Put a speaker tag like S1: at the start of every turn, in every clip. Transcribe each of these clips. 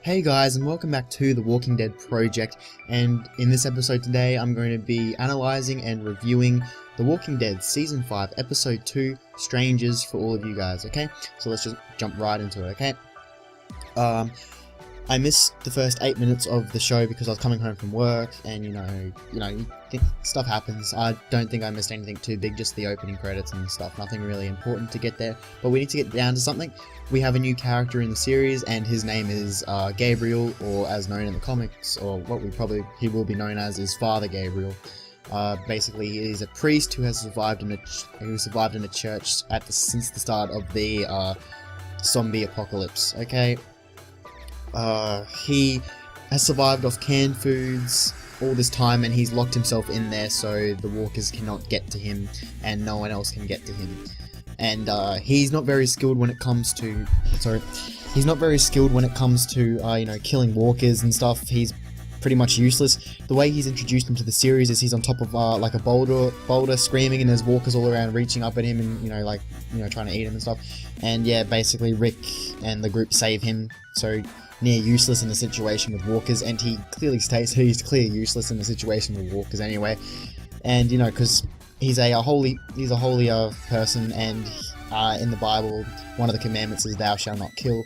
S1: Hey guys, and welcome back to The Walking Dead Project, and in this episode today I'm going to be analysing and reviewing The Walking Dead Season 5 Episode 2, Strangers, for all of you guys, okay? So let's just jump right into it, okay? I missed the first 8 minutes of the show because I was coming home from work, and stuff happens. I don't think I missed anything too big, just the opening credits and stuff, nothing really important to get there, but we need to get down to something. We have a new character in the series, and his name is Gabriel, or as known in the comics, or what he will be known as, is Father Gabriel. Basically, he's a priest who has survived in a church since the start of the zombie apocalypse. Okay, he has survived off canned foods all this time, and he's locked himself in there so the walkers cannot get to him, and no one else can get to him. And he's not very skilled when it comes to killing walkers and stuff. He's pretty much useless. The way he's introduced into the series is he's on top of like a boulder screaming, and there's walkers all around reaching up at him and trying to eat him and stuff. And yeah, basically Rick and the group save him, so near useless in a situation with walkers, and he clearly states he's clearly useless in a situation with walkers anyway. And because he's a holy person, and in the Bible, one of the commandments is thou shalt not kill,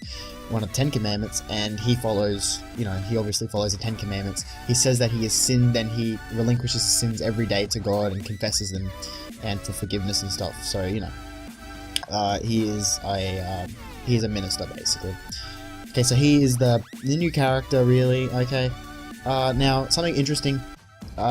S1: one of the 10 commandments, and he follows, he obviously follows the 10 commandments. He says that he has sinned, and he relinquishes his sins every day to God and confesses them and for forgiveness and stuff. So he is a minister basically. Okay, so he is the new character, really. Okay, now something interesting.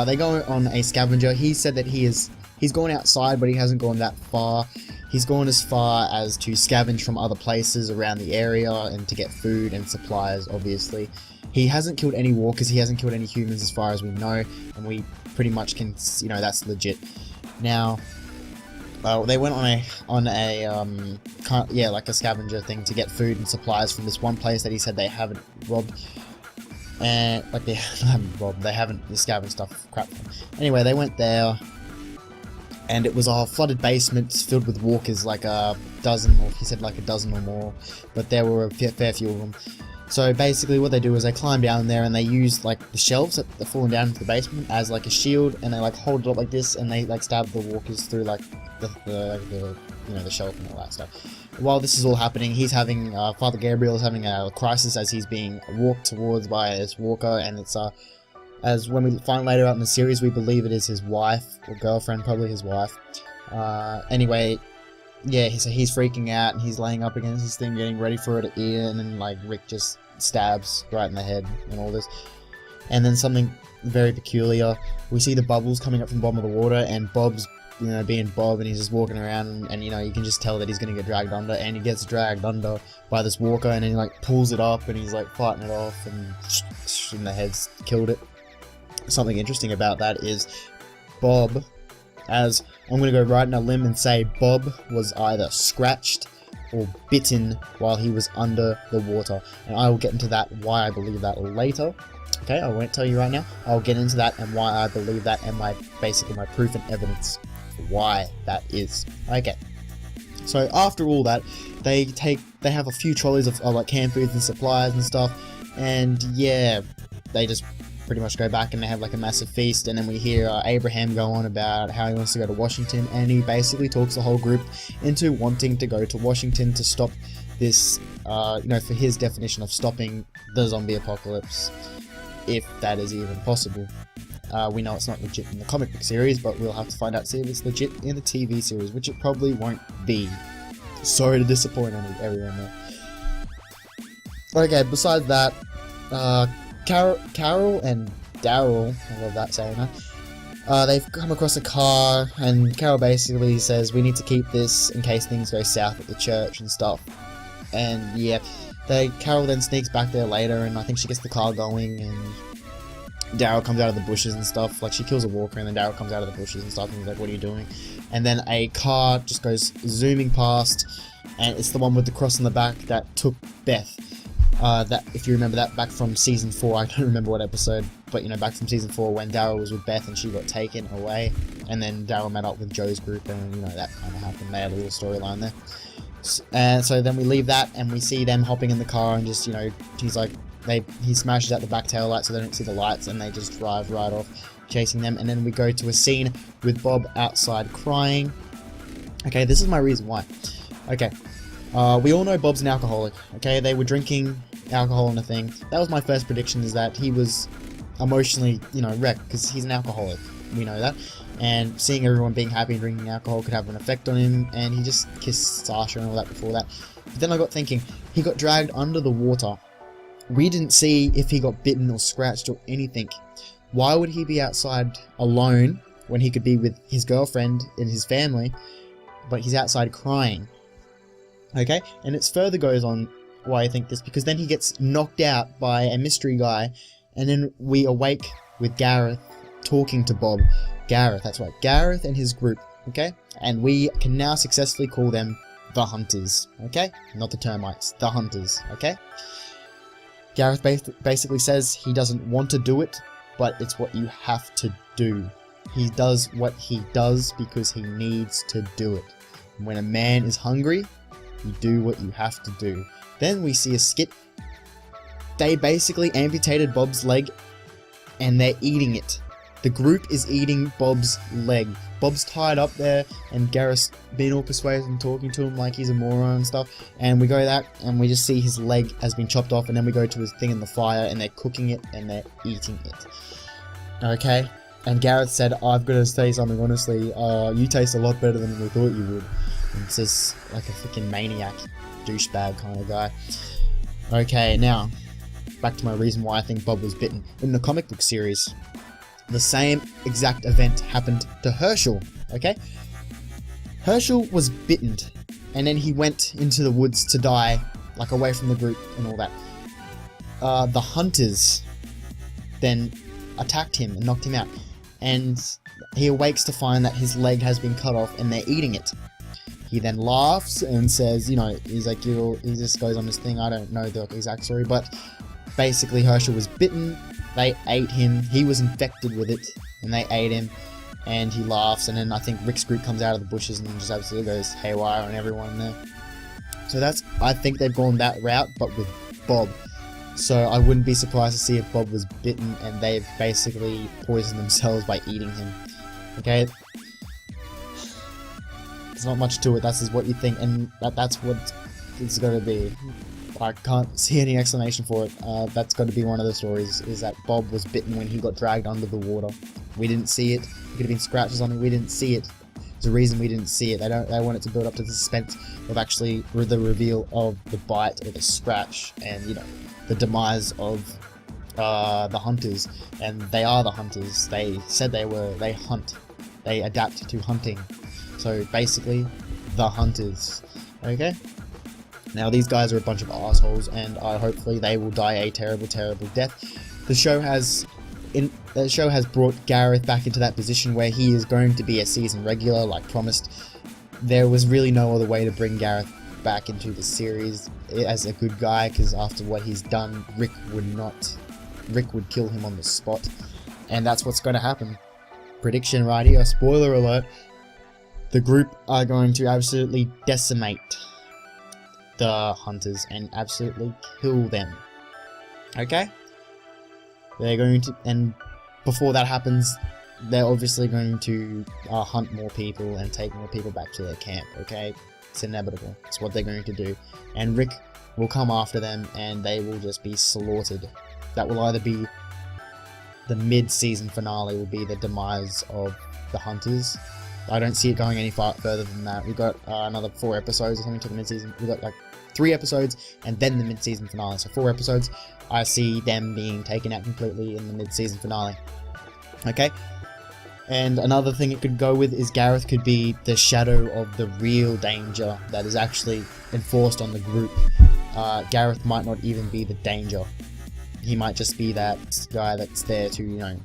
S1: They go on a scavenger. He said that he's gone outside, but he hasn't gone that far. He's gone as far as to scavenge from other places around the area and to get food and supplies, obviously. He hasn't killed any walkers, he hasn't killed any humans as far as we know, and we pretty much can, that's legit. Now, they went on a scavenger thing to get food and supplies from this one place that he said they haven't robbed. And they haven't scavenged stuff crap from. Anyway, they went there, and it was a flooded basement filled with walkers, like a dozen, or he said like a dozen or more, but there were a fair few of them. So basically what they do is they climb down there, and they use like the shelves that are falling down into the basement as like a shield, and they like hold it up like this, and they like stab the walkers through like the shelf and all that stuff. While this is all happening, he's having Father Gabriel is having a crisis as he's being walked towards by this walker, and it's as when we find later out in the series, we believe it is his wife or girlfriend, probably his wife. Anyway, yeah, so he's freaking out, and he's laying up against this thing, getting ready for it to eat, and then like Rick just stabs right in the head and all this. And then something very peculiar, we see the bubbles coming up from the bottom of the water, and Bob's being Bob, and he's just walking around, and you can just tell that he's gonna get dragged under, and he gets dragged under by this walker, and then he like pulls it up, and he's like fighting it off, and the head's killed it. Something interesting about that is Bob, as I'm going to go right on a limb and say Bob was either scratched or bitten while he was under the water, and I will get into that, why I believe that later. Okay, I won't tell you right now. I'll get into that and why I believe that, and my proof and evidence for why that is. Okay, so after all that, they have a few trolleys of like canned foods and supplies and stuff, and yeah, they just pretty much go back, and they have like a massive feast. And then we hear Abraham go on about how he wants to go to Washington, and he basically talks the whole group into wanting to go to Washington to stop this, for his definition of stopping the zombie apocalypse, if that is even possible. We know it's not legit in the comic book series, but we'll have to find out, see if it's legit in the TV series, which it probably won't be. Sorry to disappoint everyone there. Okay, besides that, Carol and Daryl, I love that saying that, they've come across a car, and Carol basically says we need to keep this in case things go south at the church and stuff. And yeah, Carol then sneaks back there later, and I think she gets the car going, and Daryl comes out of the bushes and stuff. Like, she kills a walker, and then Daryl comes out of the bushes and stuff, and he's like, what are you doing? And then a car just goes zooming past, and it's the one with the cross on the back that took Beth. That, if you remember that back from season 4, I don't remember what episode, but back from season 4 when Daryl was with Beth and she got taken away, and then Daryl met up with Joe's group, and that kind of happened. They had a little storyline there. And so then we leave that, and we see them hopping in the car, and just, he's like, he smashes out the back tail light so they don't see the lights, and they just drive right off, chasing them. And then we go to a scene with Bob outside crying. Okay, this is my reason why. Okay, we all know Bob's an alcoholic. Okay, they were drinking alcohol and a thing. That was my first prediction, is that he was emotionally, wrecked, because he's an alcoholic. We know that. And seeing everyone being happy and drinking alcohol could have an effect on him, and he just kissed Sasha and all that before that. But then I got thinking, he got dragged under the water. We didn't see if he got bitten or scratched or anything. Why would he be outside alone when he could be with his girlfriend and his family, but he's outside crying? Okay, and it further goes on why I think this, because then he gets knocked out by a mystery guy, and then we awake with Gareth talking to Bob. Gareth, that's right, Gareth and his group, okay? And we can now successfully call them the Hunters, okay? Not the Termites, the Hunters, okay? Gareth basically says he doesn't want to do it, but it's what you have to do. He does what he does because he needs to do it. And when a man is hungry, you do what you have to do. Then we see a skit. They basically amputated Bob's leg, and they're eating it. The group is eating Bob's leg. Bob's tied up there, and Gareth's being all persuasive and talking to him like he's a moron and stuff. And we go that, and we just see his leg has been chopped off, and then we go to his thing in the fire, and they're cooking it, and they're eating it. Okay? And Gareth said, I've got to say something honestly, you taste a lot better than we thought you would. And it's just like a freaking maniac, douchebag kind of guy. Okay, now, back to my reason why I think Bob was bitten. In the comic book series, the same exact event happened to Herschel, okay? Herschel was bitten, and then he went into the woods to die, like away from the group and all that. The Hunters then attacked him and knocked him out, and he awakes to find that his leg has been cut off and they're eating it. He then laughs and says, he's like, he just goes on this thing, I don't know the exact story, but basically Herschel was bitten, they ate him, he was infected with it, and they ate him, and he laughs, and then I think Rick's group comes out of the bushes and just absolutely goes haywire on everyone there. So I think they've gone that route, but with Bob. So I wouldn't be surprised to see if Bob was bitten and they've basically poisoned themselves by eating him. Okay? There's not much to it, that's just what you think, and that's what it's going to be. I can't see any explanation for it. That's got to be one of the stories, is that Bob was bitten when he got dragged under the water. We didn't see it. It could have been scratches or something. We didn't see it. There's a reason we didn't see it. They want it to build up to the suspense of actually the reveal of the bite or the scratch, and the demise of the Hunters. And they are the Hunters. They said they hunt. They adapt to hunting. So basically, the Hunters. Okay? Now these guys are a bunch of assholes, and hopefully they will die a terrible, terrible death. The show has brought Gareth back into that position where he is going to be a season regular, like promised. There was really no other way to bring Gareth back into the series as a good guy, because after what he's done, Rick would kill him on the spot, and that's what's going to happen. Prediction right here, spoiler alert, the group are going to absolutely decimate the Hunters and absolutely kill them. Okay? They're going to, and before that happens, they're obviously going to hunt more people and take more people back to their camp, okay? It's inevitable. It's what they're going to do. And Rick will come after them, and they will just be slaughtered. That will either be the mid-season finale, will be the demise of the Hunters. I don't see it going any further than that. We've got another 4 episodes or something to the mid-season. We've got like 3 episodes, and then the mid-season finale. So 4 episodes. I see them being taken out completely in the mid-season finale. Okay? And another thing it could go with is Gareth could be the shadow of the real danger that is actually enforced on the group. Gareth might not even be the danger. He might just be that guy that's there to,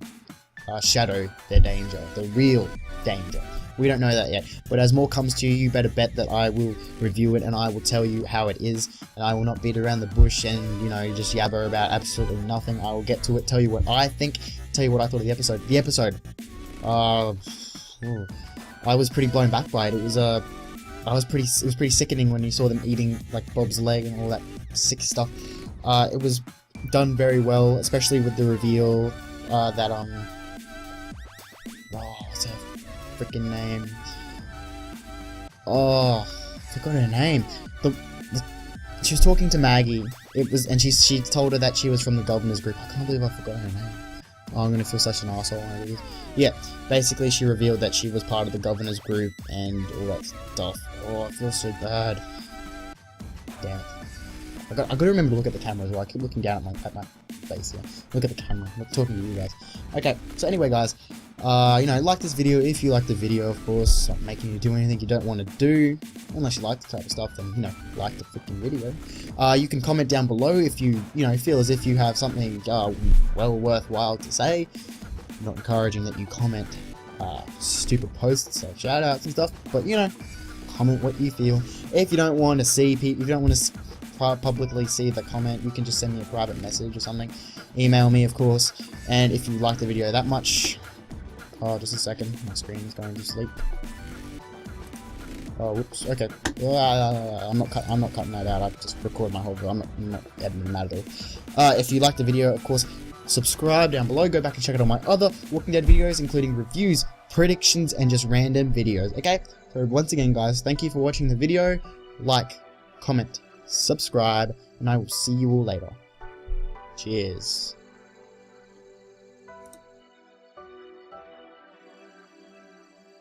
S1: shadow their danger, the real danger. We don't know that yet, but as more comes to you, you better bet that I will review it and I will tell you how it is, and I will not beat around the bush and, just yabber about absolutely nothing. I will get to it, tell you what I think, tell you what I thought of the episode. The episode, I was pretty blown back by it. It was pretty sickening when you saw them eating like Bob's leg and all that sick stuff. It was done very well, especially with the reveal that what's her freaking name? Oh, forgot her name. She was talking to Maggie. And she told her that she was from the governor's group. I can't believe I forgot her name. Oh, I'm gonna feel such an asshole when I do this. Yeah, basically she revealed that she was part of the governor's group and all that stuff. Oh, I feel so bad. Damn it. I gotta remember to look at the camera as well. I keep looking down at my face here. Look at the camera. I'm talking to you guys. Okay, so anyway, guys, like this video if you like the video, of course. Not making you do anything you don't want to do. Unless you like the type of stuff, then, like the freaking video. You can comment down below if you, feel as if you have something, well worthwhile to say. I'm not encouraging that you comment, stupid posts, like shoutouts and stuff, but, comment what you feel. If you don't want to see people, if you don't want to publicly see the comment, you can just send me a private message or something. Email me, of course. And if you like the video that much, just a second, my screen is going to sleep. Oh, whoops. Okay. I'm not cutting that out. I just record my whole video. I'm not editing that at all. If you like the video, of course, subscribe down below. Go back and check out all my other Walking Dead videos, including reviews, predictions, and just random videos. Okay. So once again, guys, thank you for watching the video. Like, comment, subscribe, and I will see you all later. Cheers.